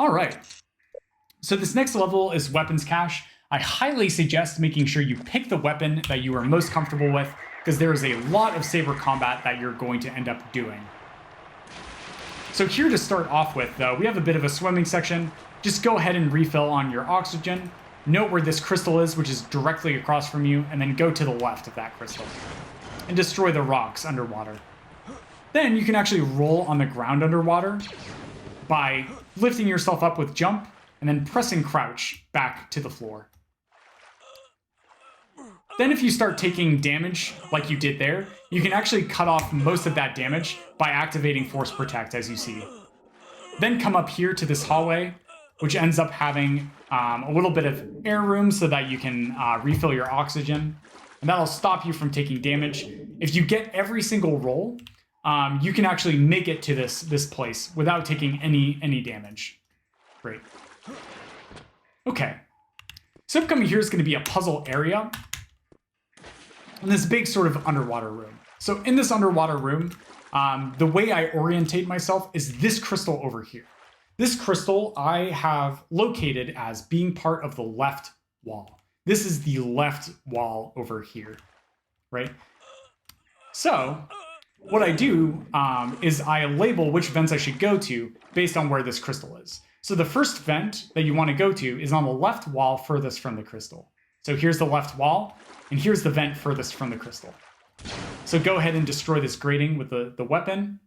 All right. So this next level is weapons cache. I highly suggest making sure you pick the weapon that you are most comfortable with, because there is a lot of saber combat that you're going to end up doing. So here to start off with, though, we have a bit of a swimming section. Just go ahead and refill on your oxygen. Note where this crystal is, which is directly across from you, and then go to the left of that crystal and destroy the rocks underwater. Then you can actually roll on the ground underwater by lifting yourself up with jump and then pressing crouch back to the floor. Then if you start taking damage like you did there, you can actually cut off most of that damage by activating Force Protect, as you see. Then come up here to this hallway, which ends up having a little bit of air room so that you can refill your oxygen. And that'll stop you from taking damage. If you get every single roll, you can actually make it to this place without taking any damage. Great. Okay. So upcoming here is going to be a puzzle area. And this big sort of underwater room. So in this underwater room, the way I orientate myself is this crystal over here. This crystal I have located as being part of the left wall. This is the left wall over here, right? So what I do is I label which vents I should go to based on where this crystal is. So the first vent that you want to go to is on the left wall furthest from the crystal. So here's the left wall, and here's the vent furthest from the crystal. So go ahead and destroy this grating with the weapon,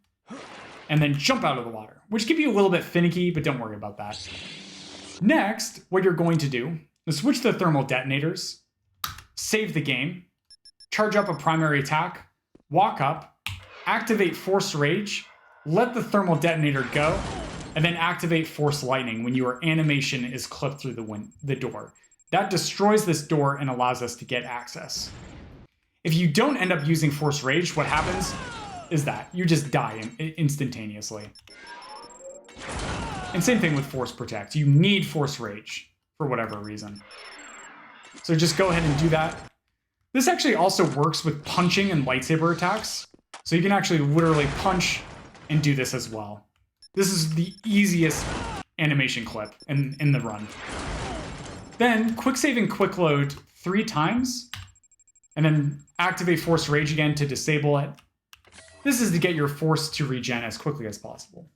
and then jump out of the water, which can be a little bit finicky, but don't worry about that. Next, what you're going to do is switch to the thermal detonators, save the game, charge up a primary attack, walk up, activate Force Rage, let the thermal detonator go, and then activate Force Lightning when your animation is clipped through the door. That destroys this door and allows us to get access. If you don't end up using Force Rage, what happens is that you just die instantaneously. And same thing with Force Protect. You need Force Rage for whatever reason. So just go ahead and do that. This actually also works with punching and lightsaber attacks. So you can actually literally punch and do this as well. This is the easiest animation clip in the run. Then quick save and quick load 3 times, and then activate Force Rage again to disable it. This is to get your force to regen as quickly as possible.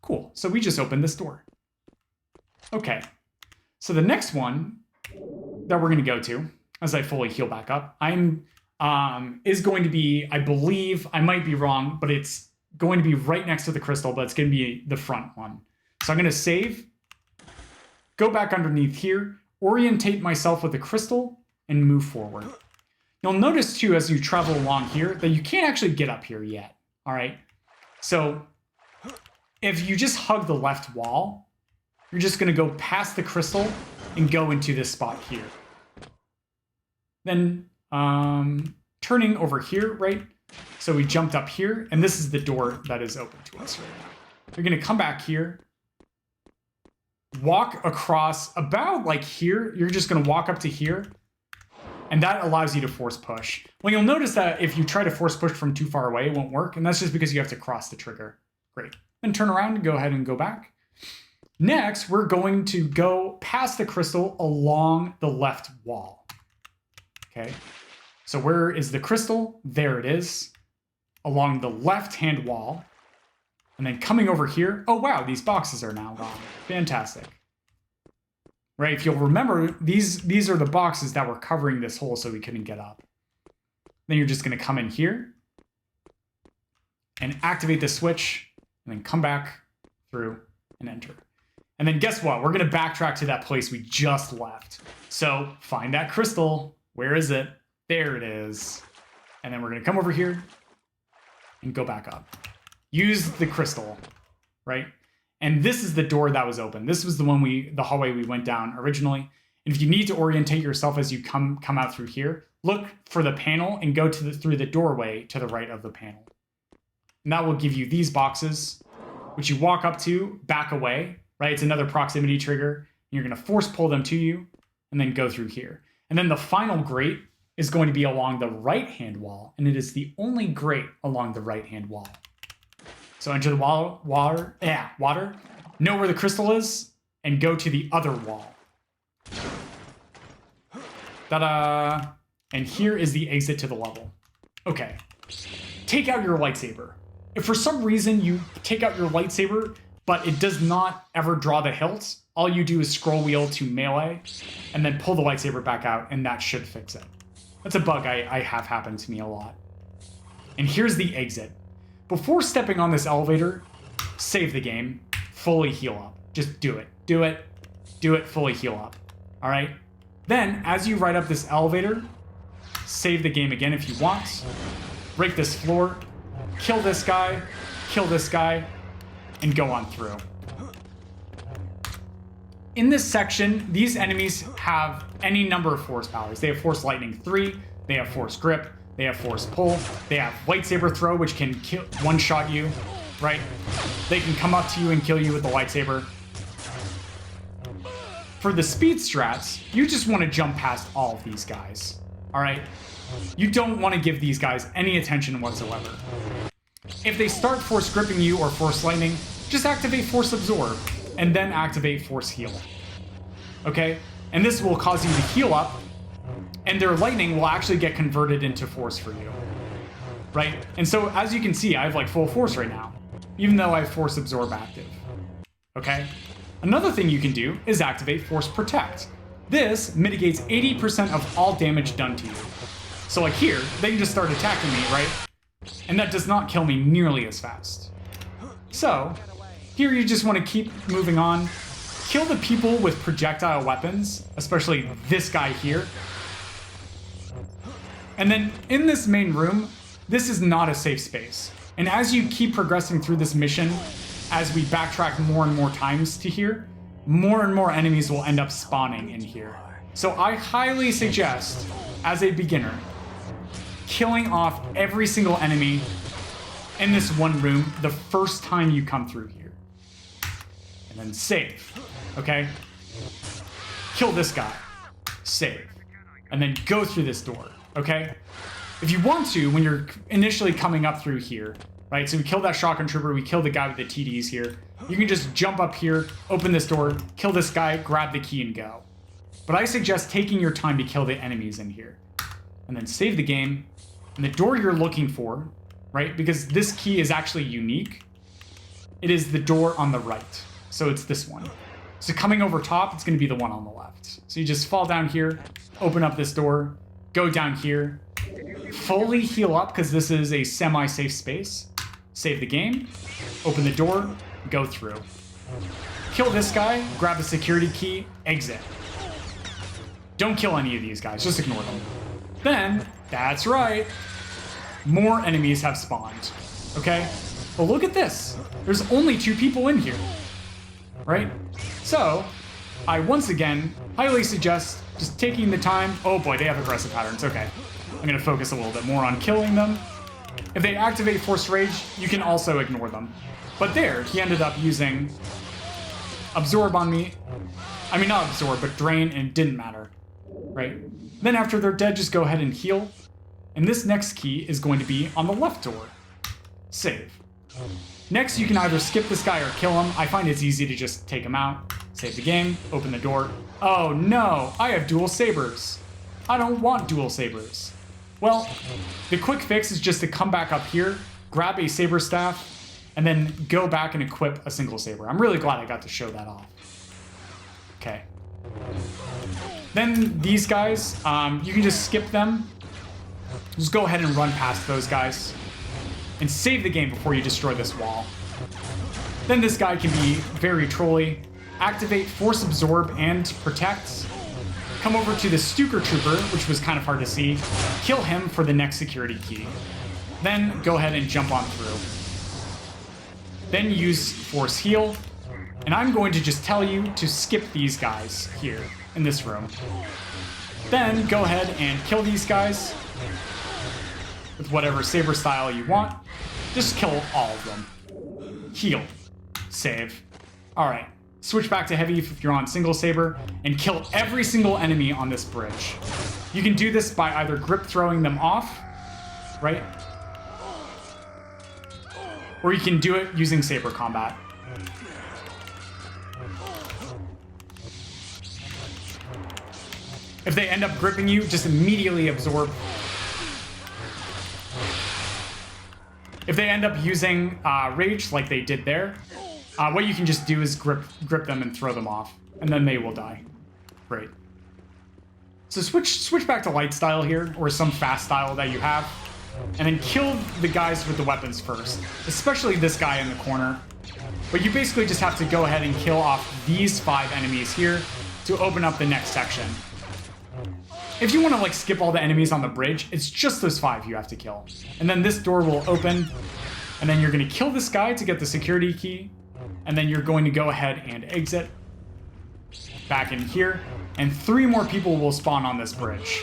Cool, so we just opened this door. Okay, so the next one that we're gonna go to, as I fully heal back up, is going to be, I believe, I might be wrong, but it's going to be right next to the crystal, but it's gonna be the front one. So I'm gonna save, go back underneath here, orientate myself with the crystal, and move forward. You'll notice too, as you travel along here, that you can't actually get up here yet, all right? So if you just hug the left wall, you're just gonna go past the crystal and go into this spot here. Then turning over here, right? So we jumped up here, and this is the door that is open to us right now. You're gonna come back here, walk across about like here. You're just gonna walk up to here, and that allows you to force push. Well, you'll notice that if you try to force push from too far away, it won't work, and that's just because you have to cross the trigger. Great. Then turn around and go ahead and go back. Next, we're going to go past the crystal along the left wall. Okay, so where is the crystal? There it is, along the left-hand wall. And then coming over here, oh wow, these boxes are now gone. Fantastic. Right, if you'll remember, these are the boxes that were covering this hole so we couldn't get up. Then you're just gonna come in here and activate the switch, and then come back through and enter. And then guess what? We're gonna backtrack to that place we just left. So find that crystal. Where is it? There it is. And then we're gonna come over here and go back up. Use the crystal, right? And this is the door that was open. This was the hallway we went down originally. And if you need to orientate yourself as you come out through here, look for the panel and go through the doorway to the right of the panel. And that will give you these boxes, which you walk up to, back away, right? It's another proximity trigger. And you're gonna force pull them to you and then go through here. And then the final grate is going to be along the right-hand wall, and it is the only grate along the right-hand wall. So enter the water. Know where the crystal is, and go to the other wall. Ta-da! And here is the exit to the level. Okay. Take out your lightsaber. If for some reason you take out your lightsaber, but it does not ever draw the hilt, all you do is scroll wheel to melee, and then pull the lightsaber back out, and that should fix it. That's a bug I have happened to me a lot. And here's the exit. Before stepping on this elevator, save the game, fully heal up. Just do it. Do it. Do it, fully heal up. All right? Then, as you ride up this elevator, save the game again if you want, break this floor, kill this guy, and go on through. In this section, these enemies have any number of force powers. They have Force Lightning 3, they have Force Grip, they have Force Pull, they have Lightsaber Throw, which can one-shot you, right? They can come up to you and kill you with the lightsaber. For the speed strats, you just want to jump past all of these guys, all right? You don't want to give these guys any attention whatsoever. If they start Force Gripping you or Force Lightning, just activate Force Absorb, and then activate Force Heal, okay? And this will cause you to heal up, and their lightning will actually get converted into force for you, right? And so, as you can see, I have like full force right now, even though I have Force Absorb active, okay? Another thing you can do is activate Force Protect. This mitigates 80% of all damage done to you. So like here, they can just start attacking me, right? And that does not kill me nearly as fast. So, here you just want to keep moving on. Kill the people with projectile weapons, especially this guy here. And then in this main room, this is not a safe space. And as you keep progressing through this mission, as we backtrack more and more times to here, more and more enemies will end up spawning in here. So I highly suggest, as a beginner, killing off every single enemy in this one room the first time you come through here. And then save, okay? Kill this guy, save, and then go through this door, okay? If you want to, when you're initially coming up through here, right? So we kill that shotgun trooper, we kill the guy with the TDs here. You can just jump up here, open this door, kill this guy, grab the key, and go. But I suggest taking your time to kill the enemies in here. And then save the game. And the door you're looking for, right? Because this key is actually unique. It is the door on the right. So it's this one. So coming over top, it's going to be the one on the left. So you just fall down here, open up this door, go down here, fully heal up because this is a semi-safe space. Save the game, open the door, go through. Kill this guy, grab a security key, exit. Don't kill any of these guys, just ignore them. Then, that's right, more enemies have spawned, okay? But look at this, there's only 2 people in here, right? So, I once again highly suggest just taking the time. Oh boy, they have aggressive patterns, okay. I'm gonna focus a little bit more on killing them. If they activate Force Rage, you can also ignore them. But there, he ended up using Absorb on me. I mean, not Absorb, but Drain, and it didn't matter, right? Then after they're dead, just go ahead and heal. And this next key is going to be on the left door. Save. Next, you can either skip this guy or kill him. I find it's easy to just take him out. Save the game, open the door. Oh no, I have dual sabers. I don't want dual sabers. Well, the quick fix is just to come back up here, grab a saber staff, and then go back and equip a single saber. I'm really glad I got to show that off. Okay. Then these guys, you can just skip them. Just go ahead and run past those guys. And save the game before you destroy this wall. Then this guy can be very trolly. Activate Force Absorb and Protect. Come over to the Stuker Trooper, which was kind of hard to see. Kill him for the next security key. Then go ahead and jump on through. Then use Force Heal. And I'm going to just tell you to skip these guys here in this room. Then go ahead and kill these guys with whatever saber style you want. Just kill all of them. Heal. Save. Alright. Switch back to heavy if you're on single saber, and kill every single enemy on this bridge. You can do this by either grip throwing them off, right? Or you can do it using saber combat. If they end up gripping you, just immediately absorb. If they end up using rage like they did there, what you can just do is grip them and throw them off, and then they will die. Great. So switch back to light style here, or some fast style that you have, and then kill the guys with the weapons first, especially this guy in the corner. But you basically just have to go ahead and kill off these 5 enemies here to open up the next section. If you want to like skip all the enemies on the bridge, it's just those 5 you have to kill. And then this door will open, and then you're going to kill this guy to get the security key, and then you're going to go ahead and exit back in here, and 3 more people will spawn on this bridge.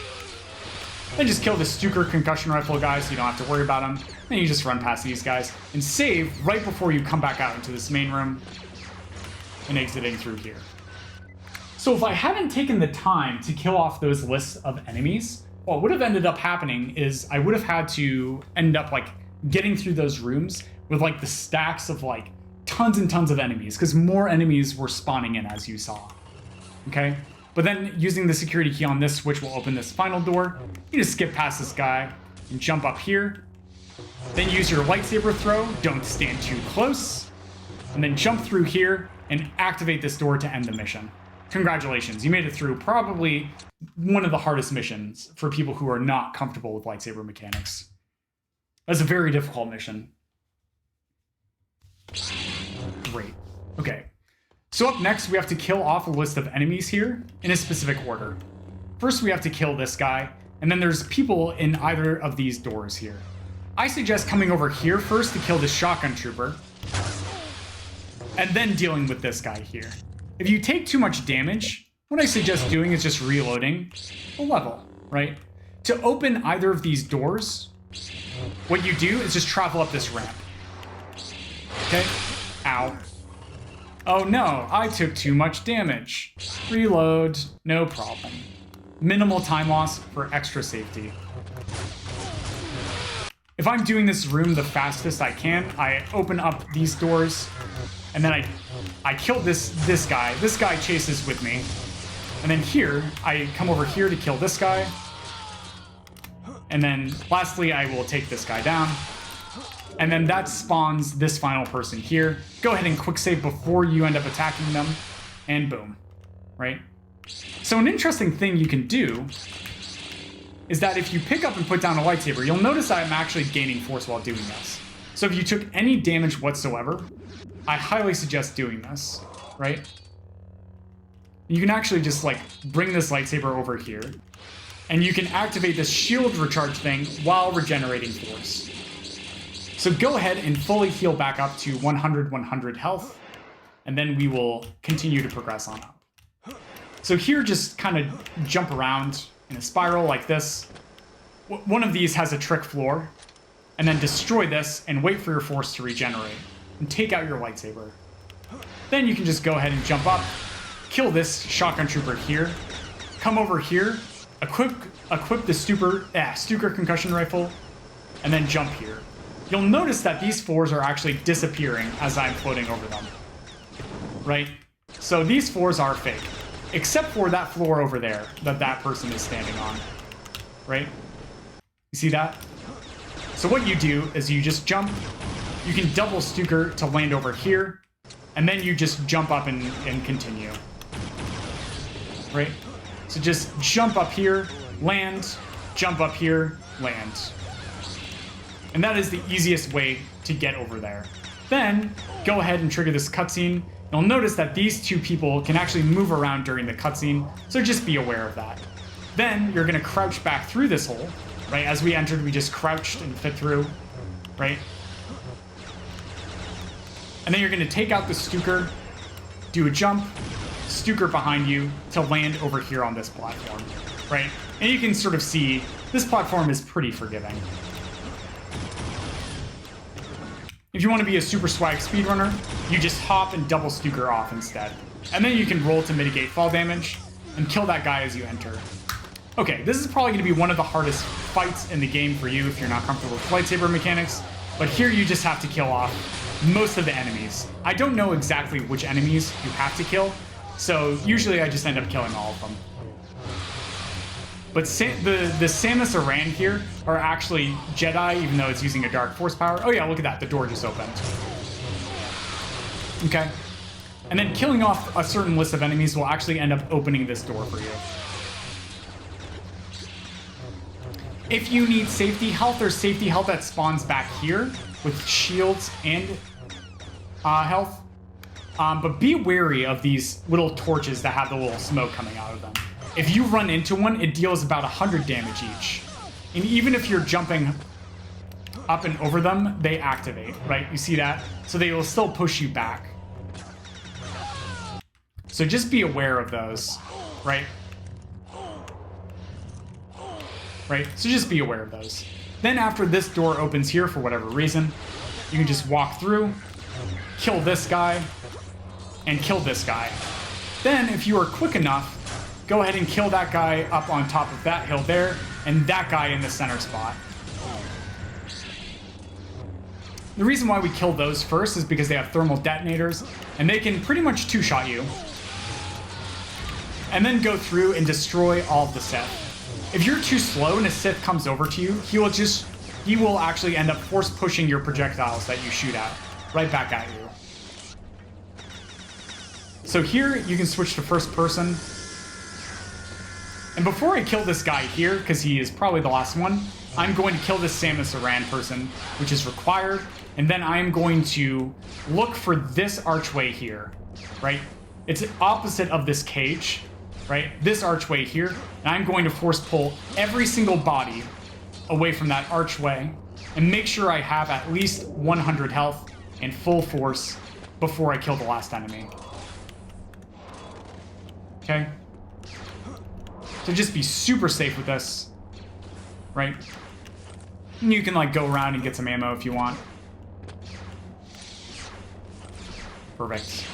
Then just kill the Stuker concussion rifle guy so you don't have to worry about them. Then you just run past these guys and save right before you come back out into this main room and exiting through here. So if I hadn't taken the time to kill off those lists of enemies, what would have ended up happening is I would have had to end up like getting through those rooms with like the stacks of like tons and tons of enemies, because more enemies were spawning in, as you saw. Okay? But then using the security key on this switch will open this final door. You just skip past this guy and jump up here. Then use your lightsaber throw. Don't stand too close. And then jump through here and activate this door to end the mission. Congratulations, you made it through probably one of the hardest missions for people who are not comfortable with lightsaber mechanics. That's a very difficult mission. Great. Okay. So up next, we have to kill off a list of enemies here in a specific order. First, we have to kill this guy, and then there's people in either of these doors here. I suggest coming over here first to kill the shotgun trooper, and then dealing with this guy here. If you take too much damage, what I suggest doing is just reloading a level, right? To open either of these doors, what you do is just travel up this ramp. Okay? Ow. Oh no, I took too much damage. Reload, no problem. Minimal time loss for extra safety. If I'm doing this room the fastest I can, I open up these doors, and then I kill this guy. This guy chases with me. And then here, I come over here to kill this guy. And then lastly, I will take this guy down. And then that spawns this final person here. Go ahead and quick save before you end up attacking them. And boom, right? So an interesting thing you can do is that if you pick up and put down a lightsaber, you'll notice I'm actually gaining force while doing this. So if you took any damage whatsoever, I highly suggest doing this, right? You can actually just like bring this lightsaber over here, and you can activate this shield recharge thing while regenerating force. So go ahead and fully heal back up to 100 health, and then we will continue to progress on up. So here, just kind of jump around in a spiral like this. One of these has a trick floor, and then destroy this and wait for your force to regenerate, and take out your lightsaber. Then you can just go ahead and jump up, kill this shotgun trooper here, come over here, equip the Stuker concussion rifle, and then jump here. You'll notice that these fours are actually disappearing as I'm floating over them, right? So these fours are fake, except for that floor over there that person is standing on, right? You see that? So what you do is you just jump, you can double Stuker to land over here, and then you just jump up and continue, right? So just jump up here, land, jump up here, land. And that is the easiest way to get over there. Then, go ahead and trigger this cutscene. You'll notice that these two people can actually move around during the cutscene, so just be aware of that. Then, you're gonna crouch back through this hole, right? As we entered, we just crouched and fit through, right? And then you're gonna take out the Stuker, do a jump, Stuker behind you to land over here on this platform, right? And you can sort of see, this platform is pretty forgiving. If you want to be a super swag speedrunner, you just hop and double Stuker off instead. And then you can roll to mitigate fall damage and kill that guy as you enter. Okay, this is probably going to be one of the hardest fights in the game for you if you're not comfortable with lightsaber mechanics, but here you just have to kill off most of the enemies. I don't know exactly which enemies you have to kill, so usually I just end up killing all of them. But the Samus Aran here are actually Jedi, even though it's using a dark force power. Oh yeah, look at that. The door just opened. Okay. And then killing off a certain list of enemies will actually end up opening this door for you. If you need safety health, there's safety health that spawns back here with shields and health. But be wary of these little torches that have the little smoke coming out of them. If you run into one, it deals about 100 damage each. And even if you're jumping up and over them, they activate, right? You see that? So they will still push you back. So just be aware of those, right? Right? So just be aware of those. Then after this door opens here for whatever reason, you can just walk through, kill this guy, and kill this guy. Then if you are quick enough, go ahead and kill that guy up on top of that hill there, and that guy in the center spot. The reason why we kill those first is because they have thermal detonators, and they can pretty much two-shot you. And then go through and destroy all of the Sith. If you're too slow and a Sith comes over to you, he will actually end up force pushing your projectiles that you shoot at right back at you. So here you can switch to first person. And before I kill this guy here, because he is probably the last one, I'm going to kill this Samus Aran person, which is required. And then I'm going to look for this archway here, right? It's opposite of this cage, right? This archway here. And I'm going to force pull every single body away from that archway and make sure I have at least 100 health and full force before I kill the last enemy. Okay? So just be super safe with this, right? And you can like go around and get some ammo if you want. Perfect.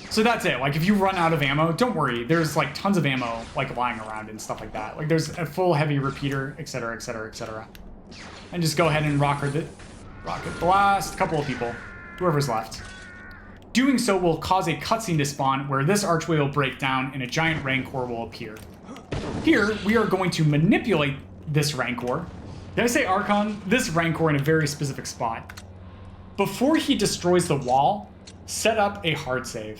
So that's it. Like if you run out of ammo, don't worry. There's like tons of ammo like lying around and stuff like that. Like there's a full heavy repeater, etc., etc., etc. And just go ahead and rocket blast a couple of people, whoever's left. Doing so will cause a cutscene to spawn where this archway will break down and a giant Rancor will appear. Here, we are going to manipulate this Rancor. Did I say Archon? This Rancor in a very specific spot. Before he destroys the wall, set up a hard save.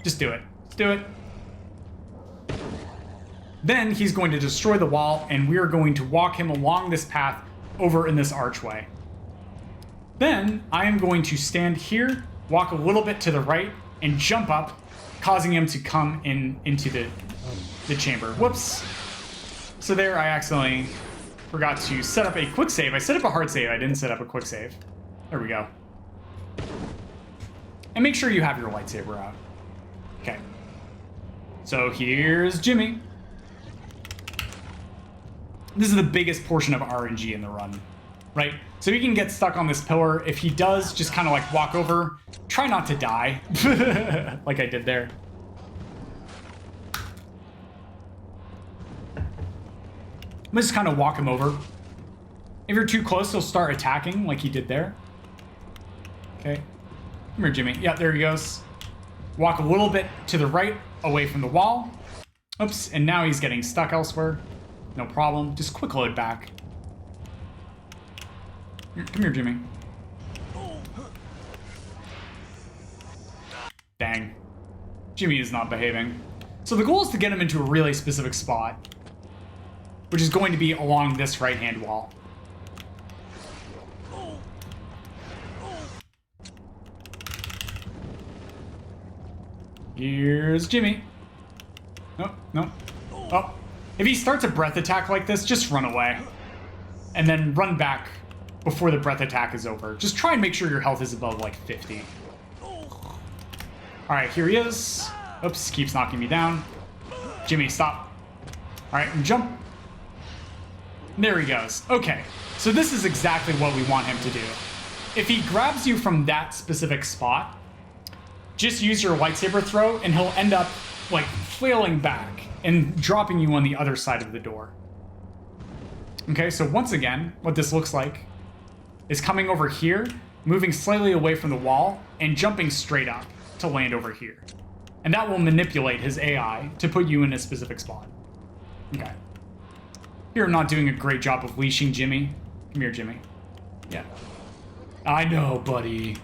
Just do it. Just do it. Then he's going to destroy the wall, and we are going to walk him along this path over in this archway. Then I am going to stand here, walk a little bit to the right, and jump up, causing him to come into the chamber. Whoops. So there I accidentally forgot to set up a quick save. I set up a hard save. I didn't set up a quick save. There we go. And make sure you have your lightsaber out. Okay. So here's Jimmy. This is the biggest portion of RNG in the run, right? So he can get stuck on this pillar. If he does, just kind of like walk over. Try not to die, like I did there. I'm just kind of walk him over. If you're too close, he'll start attacking like he did there. Okay. Come here, Jimmy. Yeah, there he goes. Walk a little bit to the right, away from the wall. Oops, and now he's getting stuck elsewhere. No problem. Just quick load back. Come here, Jimmy. Dang. Jimmy is not behaving. So the goal is to get him into a really specific spot, which is going to be along this right-hand wall. Here's Jimmy. Nope, nope. Oh, if he starts a breath attack like this, just run away. And then run back before the breath attack is over. Just try and make sure your health is above like 50. All right, here he is. Oops, keeps knocking me down. Jimmy, stop. All right, and jump. There he goes. Okay, so this is exactly what we want him to do. If he grabs you from that specific spot, just use your lightsaber throw and he'll end up like flailing back and dropping you on the other side of the door. Okay, so once again, what this looks like is coming over here, moving slightly away from the wall, and jumping straight up to land over here. And that will manipulate his AI to put you in a specific spot. Okay. You're not doing a great job of leashing Jimmy. Come here, Jimmy. Yeah. I know, buddy.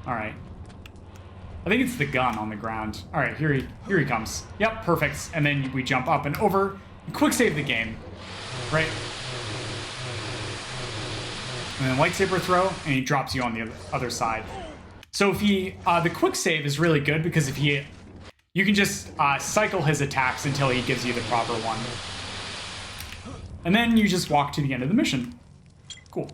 All right. I think it's the gun on the ground. All right, here he comes. Yep, perfect. And then we jump up and over. Quick save the game, right? And then lightsaber throw, and he drops you on the other side. So if he, the quick save is really good because if you can just cycle his attacks until he gives you the proper one. And then you just walk to the end of the mission. Cool.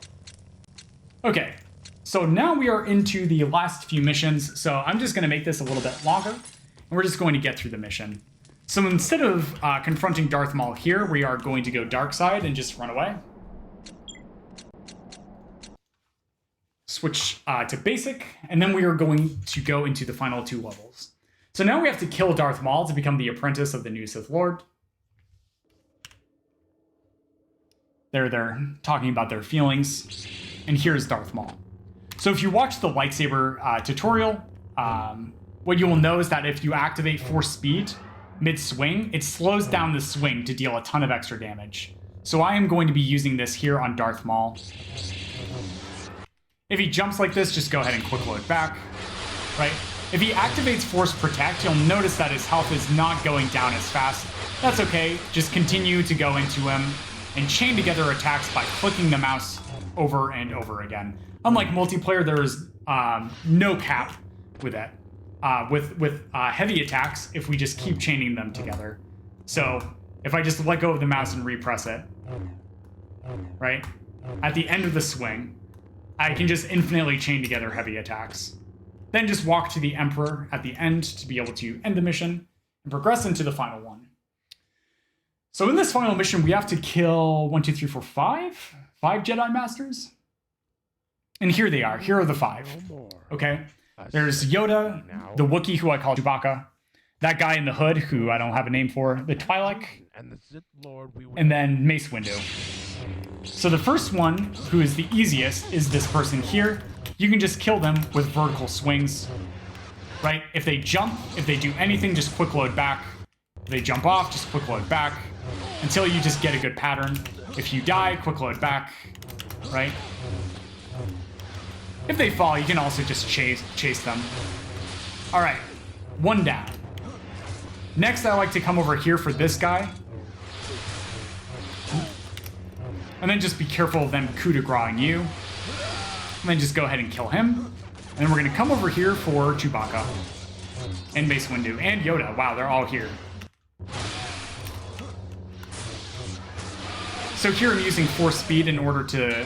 Okay, so now we are into the last few missions. So I'm just going to make this a little bit longer, and we're just going to get through the mission. So instead of confronting Darth Maul here, we are going to go dark side and just run away. Switch to basic, and then we are going to go into the final 2 levels. So now we have to kill Darth Maul to become the apprentice of the new Sith Lord. They're talking about their feelings, and here's Darth Maul. So if you watch the lightsaber tutorial, what you will know is that if you activate Force Speed mid-swing, it slows down the swing to deal a ton of extra damage. So I am going to be using this here on Darth Maul. If he jumps like this, just go ahead and quick load back, right? If he activates Force Protect, you'll notice that his health is not going down as fast. That's okay, just continue to go into him and chain together attacks by clicking the mouse over and over again. Unlike multiplayer, there is no cap with it. With heavy attacks, if we just keep chaining them together. So if I just let go of the mouse and repress it, right? At the end of the swing, I can just infinitely chain together heavy attacks. Then just walk to the Emperor at the end to be able to end the mission and progress into the final one. So in this final mission, we have to kill 1, 2, 3, 4, 5 Jedi Masters. And here they are. Here are the 5. Okay? There's Yoda, the Wookiee, who I call Chewbacca, that guy in the hood, who I don't have a name for, the Twi'lek, and then Mace Windu. So the first one, who is the easiest, is this person here. You can just kill them with vertical swings, right? If they jump, if they do anything, just quick load back. If they jump off, just quick load back until you just get a good pattern. If you die, quick load back, right? If they fall, you can also just chase them. All right, 1 down. Next, I like to come over here for this guy. And then just be careful of them coup de grace-ing you. And then just go ahead and kill him. And then we're going to come over here for Chewbacca. And Mace Windu. And Yoda. Wow, they're all here. So here I'm using Force Speed in order to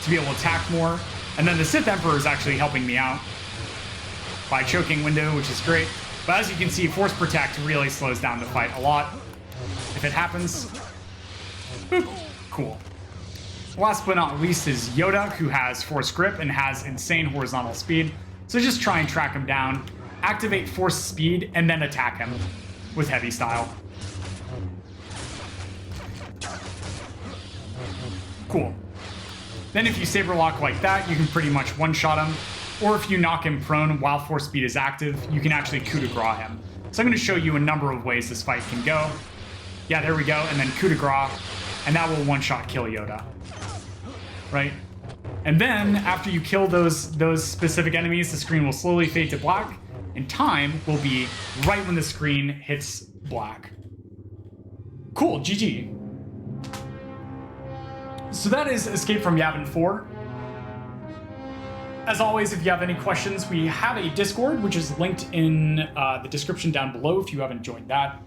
be able to attack more. And then the Sith Emperor is actually helping me out by choking Windu, which is great. But as you can see, Force Protect really slows down the fight a lot. If it happens. Boop. Cool. Last but not least is Yoda, who has Force Grip and has insane horizontal speed. So just try and track him down, activate Force Speed, and then attack him with heavy style. Cool. Then if you saber lock like that, you can pretty much one-shot him. Or if you knock him prone while Force Speed is active, you can actually coup de grace him. So I'm going to show you a number of ways this fight can go. Yeah, there we go. And then coup de grace. And that will one-shot kill Yoda, right? And then, after you kill those specific enemies, the screen will slowly fade to black, and time will be right when the screen hits black. Cool, GG. So that is Escape from Yavin 4. As always, if you have any questions, we have a Discord, which is linked in the description down below if you haven't joined that.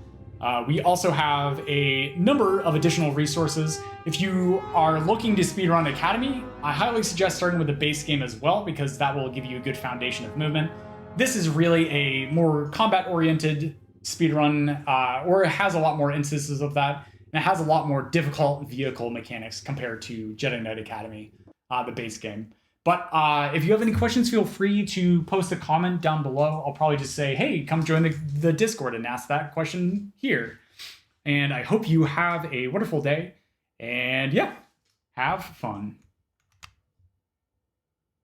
We also have a number of additional resources. If you are looking to Speedrun Academy, I highly suggest starting with the base game as well, because that will give you a good foundation of movement. This is really a more combat-oriented speedrun, or it has a lot more instances of that, and it has a lot more difficult vehicle mechanics compared to Jedi Knight Academy, the base game. But if you have any questions, feel free to post a comment down below. I'll probably just say, hey, come join the Discord and ask that question here. And I hope you have a wonderful day. And yeah, have fun.